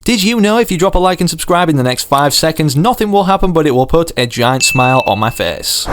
Did you know if you drop a like and subscribe in the next 5 seconds, nothing will happen but it will put a giant smile on my face?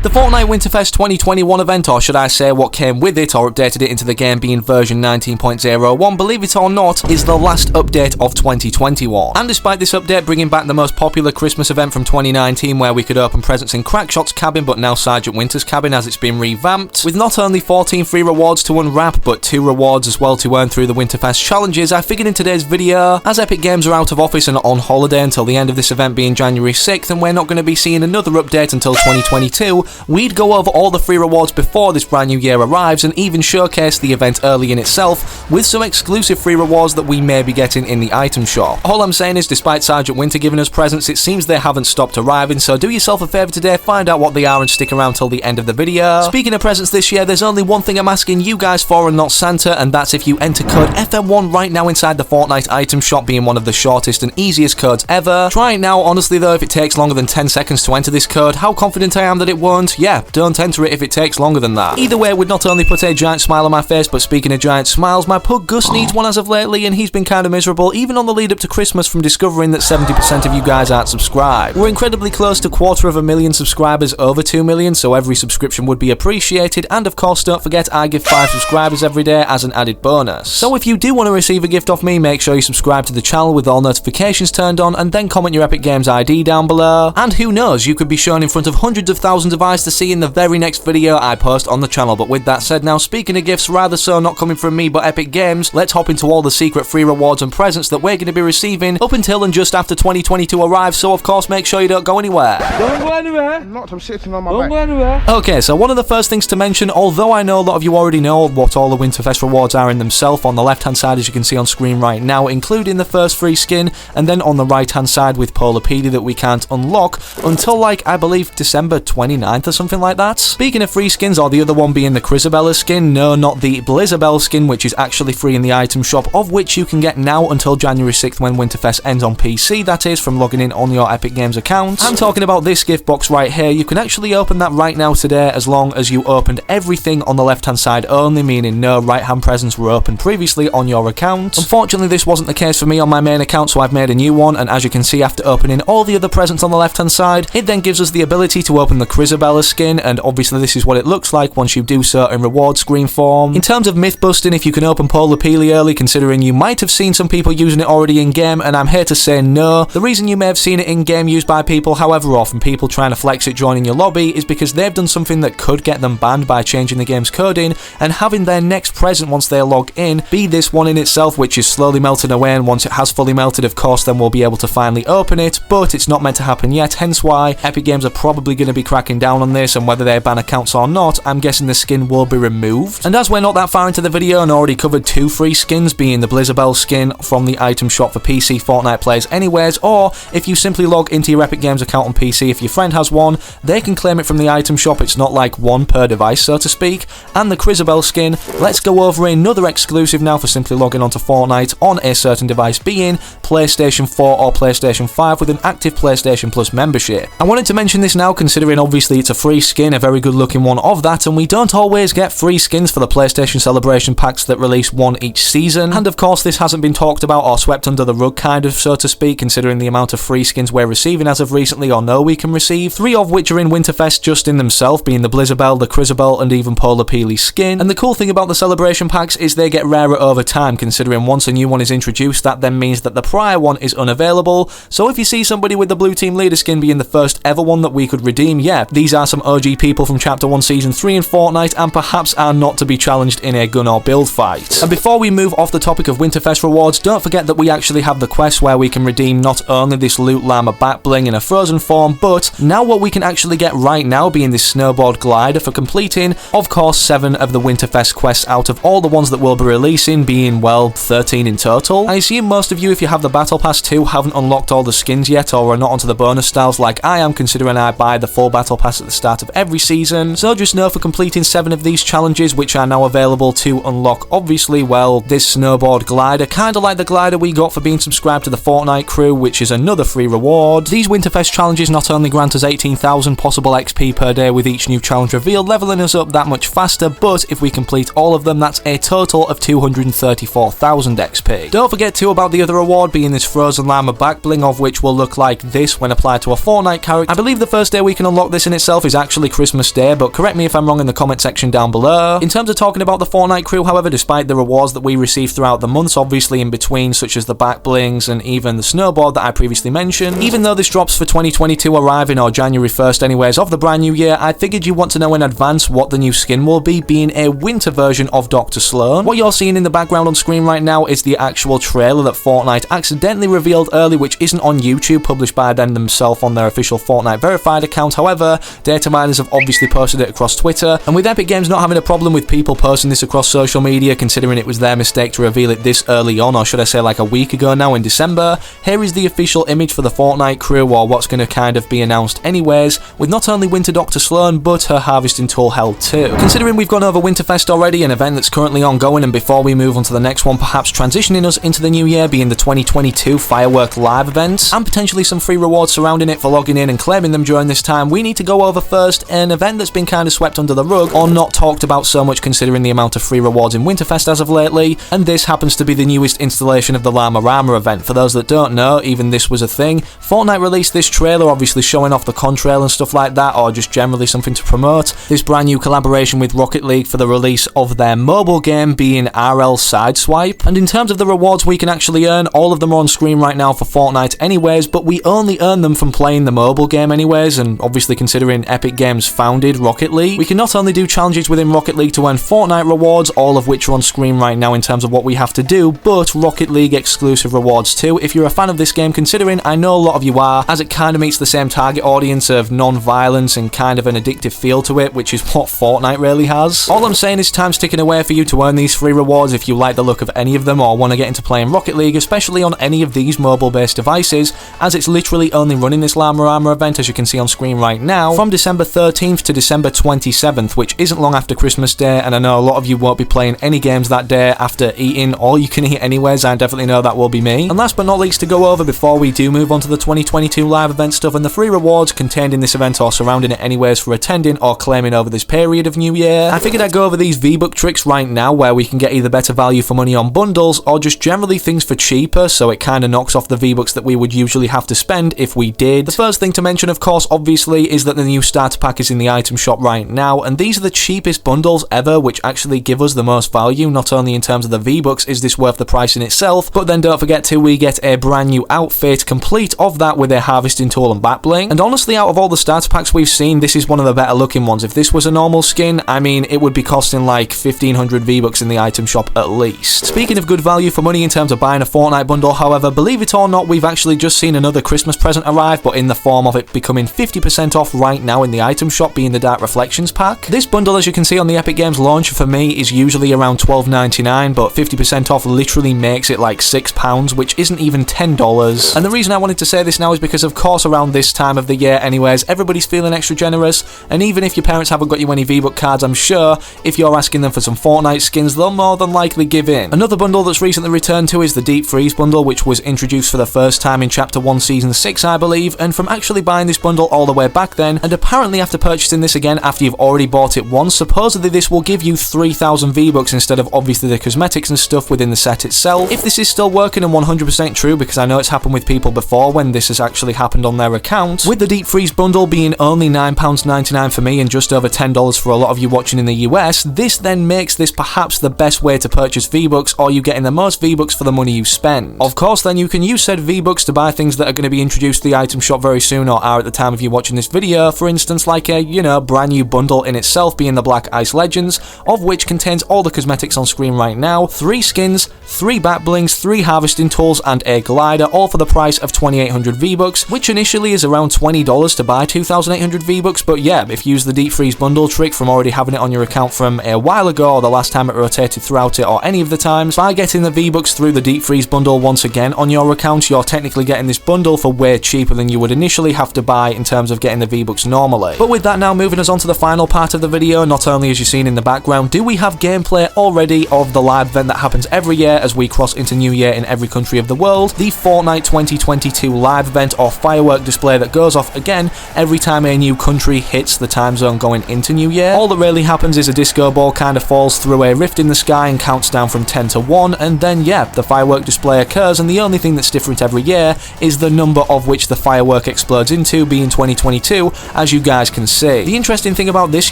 The Fortnite Winterfest 2021 event, or should I say what came with it or updated it into the game being version 19.01, believe it or not, is the last update of 2021. And despite this update bringing back the most popular Christmas event from 2019 where we could open presents in Crackshot's cabin but now Sergeant Winter's cabin as it's been revamped, with not only 14 free rewards to unwrap but 2 rewards as well to earn through the Winterfest challenges, I figured in today's video, as Epic Games are out of office and on holiday until the end of this event being January 6th and we're not going to be seeing another update until 2022, we'd go over all the free rewards before this brand new year arrives and even showcase the event early in itself with some exclusive free rewards that we may be getting in the item shop. All I'm saying is, despite Sergeant Winter giving us presents, it seems they haven't stopped arriving, so do yourself a favour today, find out what they are and stick around till the end of the video. Speaking of presents this year, there's only one thing I'm asking you guys for and not Santa, and that's if you enter code FM1 right now inside the Fortnite item shop, being one of the shortest and easiest codes ever. Try it now. Honestly though, if it takes longer than 10 seconds to enter this code, how confident I am that it won't? Yeah, don't enter it if it takes longer than that. Either way, it would not only put a giant smile on my face, but speaking of giant smiles, my pug Gus needs one as of lately, and he's been kind of miserable, even on the lead up to Christmas, from discovering that 70% of you guys aren't subscribed. We're incredibly close to 250,000 subscribers, over 2 million, so every subscription would be appreciated, and of course, don't forget, I give 5 subscribers every day as an added bonus. So if you do want to receive a gift off me, make sure you subscribe to the channel with all notifications turned on, and then comment your Epic Games ID down below. And who knows, you could be shown in front of hundreds of thousands of eyes to see in the very next video I post on the channel. But with that said, now speaking of gifts, rather so not coming from me but Epic Games, let's hop into all the secret free rewards and presents that we're going to be receiving up until and just after 2022 arrives, so of course make sure you don't go anywhere. Don't go anywhere. I'm not, I'm sitting on my Don't back. go anywhere. Okay, so one of the first things to mention, although I know a lot of you already know what all the Winterfest rewards are in themselves, on the left hand side as you can see on screen right now, including the first free skin, and then on the right hand side with Polar PD that we can't unlock until like I believe December 29th or something like that. Speaking of free skins, or the other one being the Crisabella skin, no, not the Blizzabelle skin, which is actually free in the item shop, of which you can get now until January 6th when Winterfest ends on PC, that is, from logging in on your Epic Games account. I'm talking about this gift box right here. You can actually open that right now today as long as you opened everything on the left hand side only, meaning no right hand presents were opened previously on your account. Unfortunately, this wasn't the case for me on my main account, so I've made a new one, and as you can see, after opening all the other presents on the left hand side, it then gives us the ability to open the Crisabella skin, and obviously this is what it looks like once you do so in reward screen form. In terms of myth busting, if you can open Polar Peely early, considering you might have seen some people using it already in game, and I'm here to say no. The reason you may have seen it in game used by people, however often people trying to flex it joining your lobby, is because they've done something that could get them banned by changing the game's coding and having their next present once they log in be this one in itself, which is slowly melting away, and once it has fully melted, of course, then we'll be able to finally open it, but it's not meant to happen yet, hence why Epic Games are probably going to be cracking down on this, and whether they ban accounts or not, I'm guessing the skin will be removed. And as we're not that far into the video and already covered 2 free skins, being the Blizzabelle skin from the item shop for PC Fortnite players anyways, or if you simply log into your Epic Games account on PC, if your friend has one, they can claim it from the item shop, it's not like one per device so to speak. And the Crisabelle skin, let's go over another exclusive now for simply logging onto Fortnite on a certain device, being PlayStation 4 or PlayStation 5 with an active PlayStation Plus membership. I wanted to mention this now considering obviously it's a free skin, a very good looking one of that, and we don't always get free skins for the PlayStation Celebration packs that release one each season, and of course this hasn't been talked about or swept under the rug kind of so to speak, considering the amount of free skins we're receiving as of recently or know we can receive, 3 of which are in Winterfest just in themselves, being the Blizzabelle, the Crisabelle and even Polar Peely skin. And the cool thing about the Celebration packs is they get rarer over time, considering once a new one is introduced that then means that the prior one is unavailable, so if you see somebody with the Blue Team Leader skin being the first ever one that we could redeem, yeah, these are some OG people from Chapter 1 Season 3 in Fortnite and perhaps are not to be challenged in a gun or build fight. And before we move off the topic of Winterfest rewards, don't forget that we actually have the quest where we can redeem not only this Loot Llama back bling in a frozen form, but now what we can actually get right now being this snowboard glider for completing, of course, 7 of the Winterfest quests out of all the ones that we'll be releasing, being, well, 13 in total. I assume most of you, if you have the Battle Pass too, haven't unlocked all the skins yet or are not onto the bonus styles like I am, considering I buy the full Battle Pass at the start of every season. So just know for completing 7 of these challenges, which are now available to unlock, obviously, well, this snowboard glider, kinda like the glider we got for being subscribed to the Fortnite crew, which is another free reward. These Winterfest challenges not only grant us 18,000 possible XP per day with each new challenge revealed, leveling us up that much faster, but if we complete all of them, that's a total of 234,000 XP. Don't forget too about the other reward being this frozen llama back bling, of which will look like this when applied to a Fortnite character. I believe the first day we can unlock this in itself is actually Christmas Day, but correct me if I'm wrong in the comment section down below. In terms of talking about the Fortnite crew, however, despite the rewards that we receive throughout the months, obviously in between, such as the back blings and even the snowboard that I previously mentioned, even though this drops for 2022 arriving or January 1st anyways of the brand new year, I figured you want to know in advance what the new skin will be, being a winter version of Dr. Sloan. What you're seeing in the background on screen right now is the actual trailer that Fortnite accidentally revealed early, which isn't on YouTube, published by them themselves on their official Fortnite verified account. However, data miners have obviously posted it across Twitter, and with Epic Games not having a problem with people posting this across social media, considering it was their mistake to reveal it this early on, or should I say like a week ago now in December, here is the official image for the Fortnite crew, or what's going to kind of be announced anyways, with not only Winter Dr. Sloan, but her harvesting tool held too. Considering we've gone over Winterfest already, an event that's currently ongoing, and before we move on to the next one, perhaps transitioning us into the new year, being the 2022 Firework Live events, and potentially some free rewards surrounding it for logging in and claiming them during this time, we need to go over first an event that's been kind of swept under the rug, or not talked about so much considering the amount of free rewards in Winterfest as of lately, and this happens to be the newest installation of the Llama Rama event. For those that don't know, even this was a thing. Fortnite released this trailer, obviously showing off the contrail and stuff like that, or just generally something to promote this brand new collaboration with Rocket League for the release of their mobile game, being RL Sideswipe. And in terms of the rewards we can actually earn, all of them are on screen right now for Fortnite anyways, but we only earn them from playing the mobile game anyways, and obviously considering Epic Games founded Rocket League, we can not only do challenges within Rocket League to earn Fortnite rewards, all of which are on screen right now in terms of what we have to do, but Rocket League exclusive rewards too. If you're a fan of this game, considering I know a lot of you are, as it kind of meets the same target audience of non-violence and kind of an addictive feel to it, which is what Fortnite really has. All I'm saying is time's ticking away for you to earn these free rewards if you like the look of any of them or want to get into playing Rocket League, especially on any of these mobile-based devices, as it's literally only running this Llama Rama event, as you can see on screen right now, from December 13th to December 27th, which isn't long after Christmas Day, and I know a lot of you won't be playing any games that day after eating all you can eat anyways. I definitely know that will be me. And last but not least to go over before we do move on to the 2022 live event stuff and the free rewards contained in this event or surrounding it anyways for attending or claiming over this period of New Year, I figured I'd go over these V-Buck tricks right now where we can get either better value for money on bundles or just generally things for cheaper, so it kind of knocks off the V-Bucks that we would usually have to spend if we did. The first thing to mention, of course, obviously, is that the new starter pack is in the item shop right now, and these are the cheapest bundles ever, which actually give us the most value. Not only in terms of the V-Bucks is this worth the price in itself, but then don't forget too, we get a brand new outfit complete of that with a harvesting tool and back bling. And honestly, out of all the starter packs we've seen, this is one of the better looking ones. If this was a normal skin, I mean, it would be costing like 1500 V-Bucks in the item shop at least. Speaking of good value for money in terms of buying a Fortnite bundle, however, believe it or not, we've actually just seen another Christmas present arrive, but in the form of it becoming 50% off right now in the item shop, being the Dark Reflections pack. This bundle, as you can see on the Epic Games launcher for me, is usually around $12.99, but 50% off literally makes it like £6, which isn't even $10. And the reason I wanted to say this now is because, of course, around this time of the year anyways, everybody's feeling extra generous, and even if your parents haven't got you any V-Buck cards, I'm sure if you're asking them for some Fortnite skins, they'll more than likely give in. Another bundle that's recently returned to is the Deep Freeze bundle, which was introduced for the first time in Chapter 1 Season 6, I believe, and from actually buying this bundle all the way back then, and apparently after purchasing this again after you've already bought it once, supposedly this will give you 3,000 V-Bucks instead of obviously the cosmetics and stuff within the set itself. If this is still working and 100% true, because I know it's happened with people before when this has actually happened on their account, with the Deep Freeze bundle being only £9.99 for me and just over $10 for a lot of you watching in the US, this then makes this perhaps the best way to purchase V-Bucks, or you getting the most V-Bucks for the money you spend. Of course, then you can use said V-Bucks to buy things that are going to be introduced to the item shop very soon, or are at the time of you watching this video, for instance like a, brand new bundle in itself, being the Black Ice Legends, of which contains all the cosmetics on screen right now, 3 skins, 3 back blings, 3 harvesting tools, and a glider, all for the price of 2,800 V-Bucks, which initially is around $20 to buy 2,800 V-Bucks, but yeah, if you use the Deep Freeze bundle trick from already having it on your account from a while ago, or the last time it rotated throughout it, or any of the times, by getting the V-Bucks through the Deep Freeze bundle once again on your account, you're technically getting this bundle for way cheaper than you would initially have to buy in terms of getting the V-Bucks normally. But with that now, moving us on to the final part of the video, not only as you've seen in the background, do we have gameplay already of the live event that happens every year as we cross into New Year in every country of the world, the Fortnite 2022 live event or firework display that goes off again every time a new country hits the time zone going into New Year. All that really happens is a disco ball kind of falls through a rift in the sky and counts down from 10 to 1, and then yeah, the firework display occurs, and the only thing that's different every year is the number of which the firework explodes into, being 2022, as you guys can see. The interesting thing about this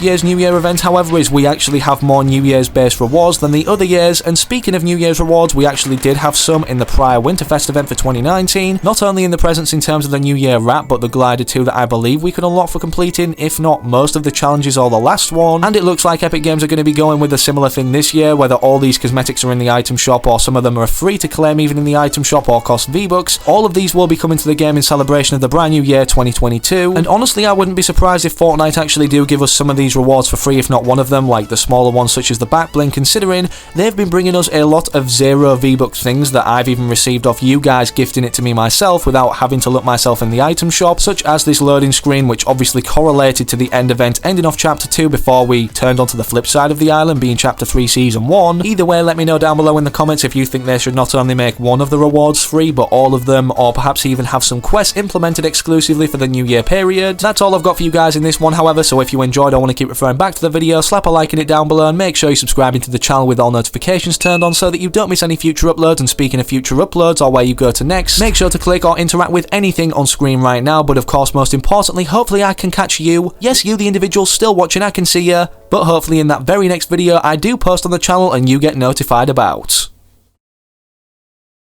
year's New Year event, however, is we actually have more New Year's based rewards than the other years, and speaking of New Year's rewards, we actually did have some in the prior Winterfest event for 2019, not only in the presents in terms of the New Year wrap, but the glider 2 that I believe we could unlock for completing, if not most of the challenges or the last one, and it looks like Epic Games are going to be going with a similar thing this year, whether all these cosmetics are in the item shop or some of them are free to claim even in the item shop or cost V-Bucks. All of these will be coming to the game in celebration of the brand new year 2022, and honestly I wouldn't be surprised if Fortnite actually do give us some of these rewards for free, if not one of them, like the smaller ones such as the back bling, considering they've been bringing us a lot of 0 V-Bucks things that I've even received off you guys gifting it to me myself without having to look myself in the item shop, such as this loading screen which obviously correlated to the end event ending off chapter 2 before we turned onto the flip side of the island being chapter 3 season 1. Either way, let me know down below in the comments if you think they should not only make one of the rewards free but all of them, or perhaps even have some quests implemented exclusively for the New Year period. That's all I've got for you guys in this one, however, so if you enjoyed, I want to keep referring back to the video, slap a like in it down below and make sure you're subscribing to the channel with all notifications turned on so that you don't miss any future uploads. And speaking of future uploads or where you go to next, make sure to click or interact with anything on screen right now, but of course most importantly, hopefully I can catch you, yes you the individual still watching, I can see ya, but hopefully in that very next video I do post on the channel and you get notified about.